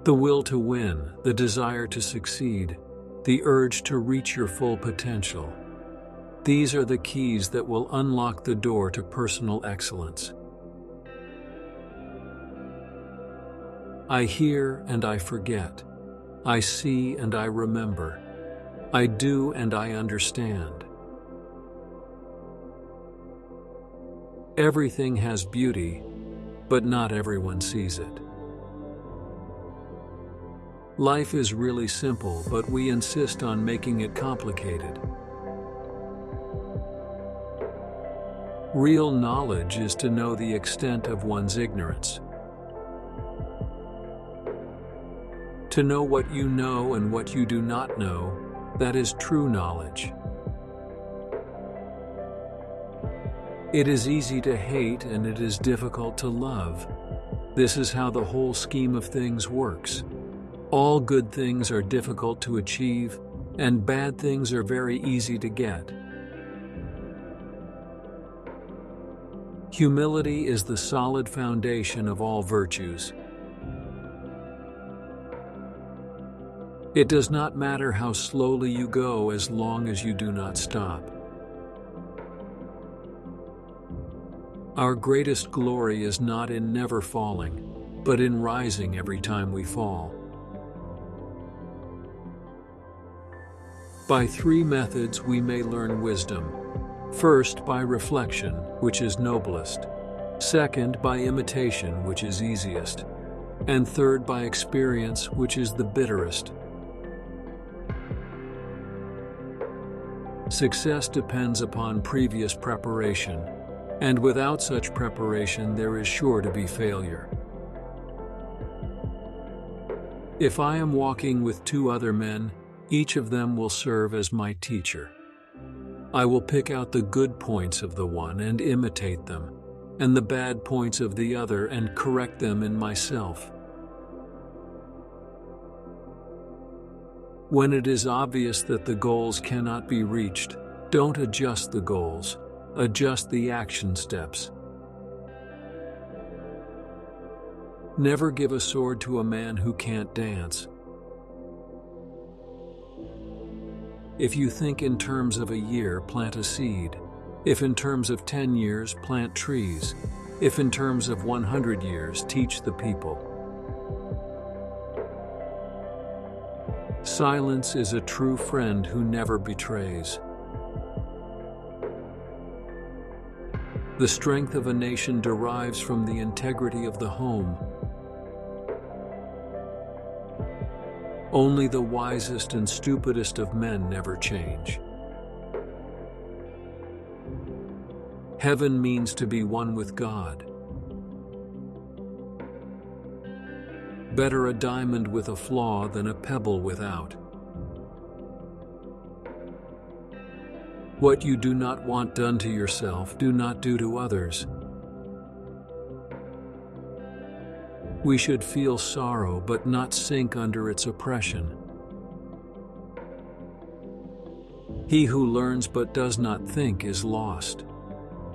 The will to win, the desire to succeed, the urge to reach your full potential. These are the keys that will unlock the door to personal excellence. I hear and I forget. I see and I remember. I do and I understand. Everything has beauty, but not everyone sees it. Life is really simple, but we insist on making it complicated. Real knowledge is to know the extent of one's ignorance. To know what you know and what you do not know, that is true knowledge. It is easy to hate and it is difficult to love. This is how the whole scheme of things works. All good things are difficult to achieve, and bad things are very easy to get. Humility is the solid foundation of all virtues. It does not matter how slowly you go as long as you do not stop. Our greatest glory is not in never falling, but in rising every time we fall. By three methods we may learn wisdom. First, by reflection, which is noblest. Second, by imitation, which is easiest. And third, by experience, which is the bitterest. Success depends upon previous preparation, and without such preparation there is sure to be failure. If I am walking with two other men, each of them will serve as my teacher. I will pick out the good points of the one and imitate them, and the bad points of the other and correct them in myself. When it is obvious that the goals cannot be reached, don't adjust the goals, adjust the action steps. Never give a sword to a man who can't dance. If you think in terms of a year, plant a seed. If in terms of 10 years, plant trees. If in terms of 100 years, teach the people. Silence is a true friend who never betrays. The strength of a nation derives from the integrity of the home. Only the wisest and stupidest of men never change. Heaven means to be one with God. Better a diamond with a flaw than a pebble without. What you do not want done to yourself, do not do to others. We should feel sorrow but not sink under its oppression. He who learns but does not think is lost.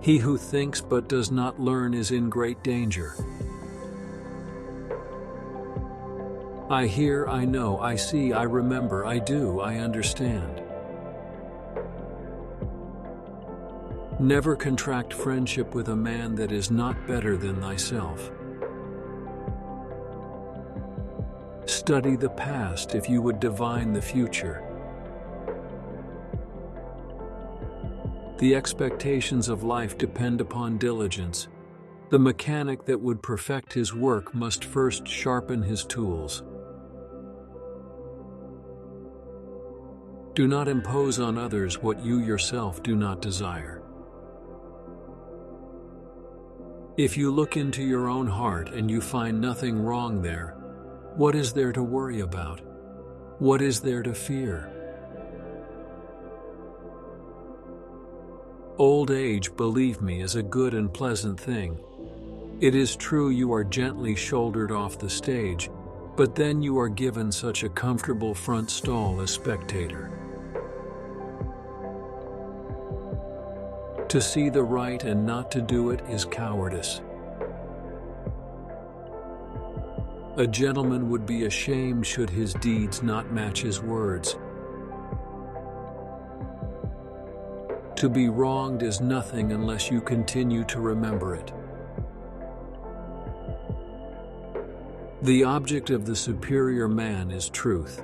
He who thinks but does not learn is in great danger. I hear, I know, I see, I remember, I do, I understand. Never contract friendship with a man that is not better than thyself. Study the past if you would divine the future. The expectations of life depend upon diligence. The mechanic that would perfect his work must first sharpen his tools. Do not impose on others what you yourself do not desire. If you look into your own heart and you find nothing wrong there, what is there to worry about? What is there to fear? Old age, believe me, is a good and pleasant thing. It is true you are gently shouldered off the stage, but then you are given such a comfortable front stall as spectator. To see the right and not to do it is cowardice. A gentleman would be ashamed should his deeds not match his words. To be wronged is nothing unless you continue to remember it. The object of the superior man is truth.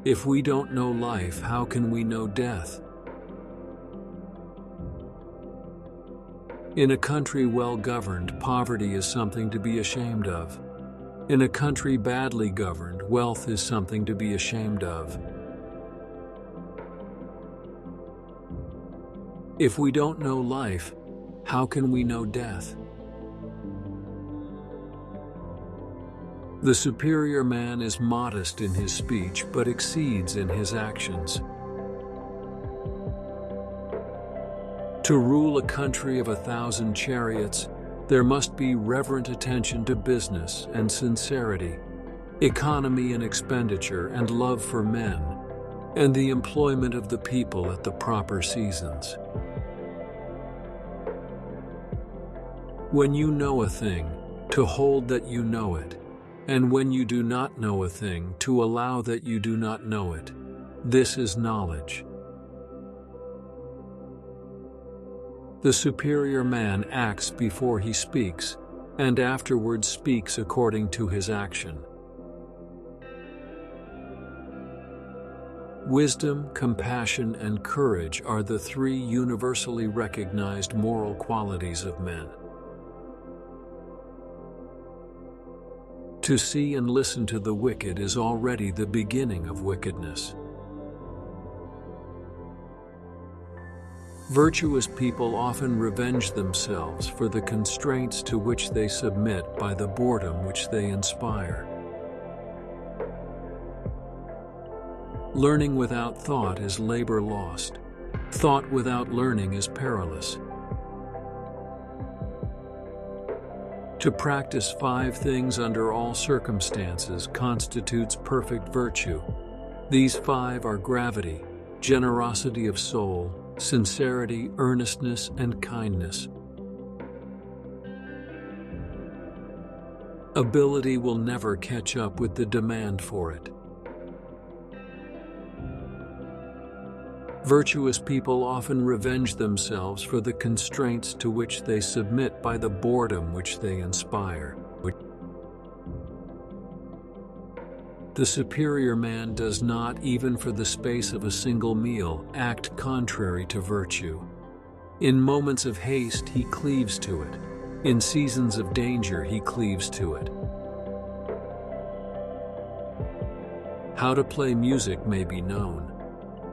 If we don't know life, how can we know death? In a country well governed, poverty is something to be ashamed of. In a country badly governed, wealth is something to be ashamed of. If we don't know life, how can we know death? The superior man is modest in his speech, but exceeds in his actions. To rule a country of 1,000 chariots, there must be reverent attention to business and sincerity, economy in expenditure and love for men, and the employment of the people at the proper seasons. When you know a thing, to hold that you know it, and when you do not know a thing, to allow that you do not know it. This is knowledge. The superior man acts before he speaks, and afterwards speaks according to his action. Wisdom, compassion, and courage are the three universally recognized moral qualities of men. To see and listen to the wicked is already the beginning of wickedness. Virtuous people often revenge themselves for the constraints to which they submit by the boredom which they inspire. Learning without thought is labor lost. Thought without learning is perilous. To practice 5 things under all circumstances constitutes perfect virtue. These 5 are gravity, generosity of soul, sincerity, earnestness, and kindness. Ability will never catch up with the demand for it. Virtuous people often revenge themselves for the constraints to which they submit by the boredom which they inspire. The superior man does not, even for the space of a single meal, act contrary to virtue. In moments of haste, he cleaves to it. In seasons of danger, he cleaves to it. How to play music may be known.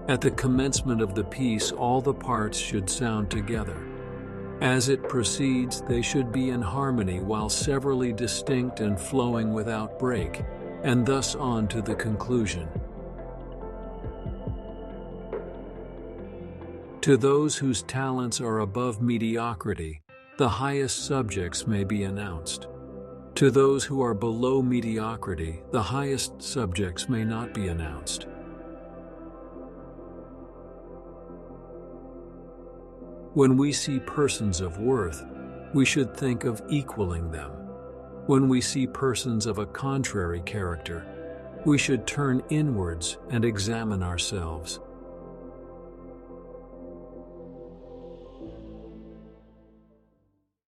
At the commencement of the piece, all the parts should sound together. As it proceeds, they should be in harmony while severally distinct and flowing without break, and thus on to the conclusion. To those whose talents are above mediocrity, the highest subjects may be announced. To those who are below mediocrity, the highest subjects may not be announced. When we see persons of worth, we should think of equaling them. When we see persons of a contrary character, we should turn inwards and examine ourselves.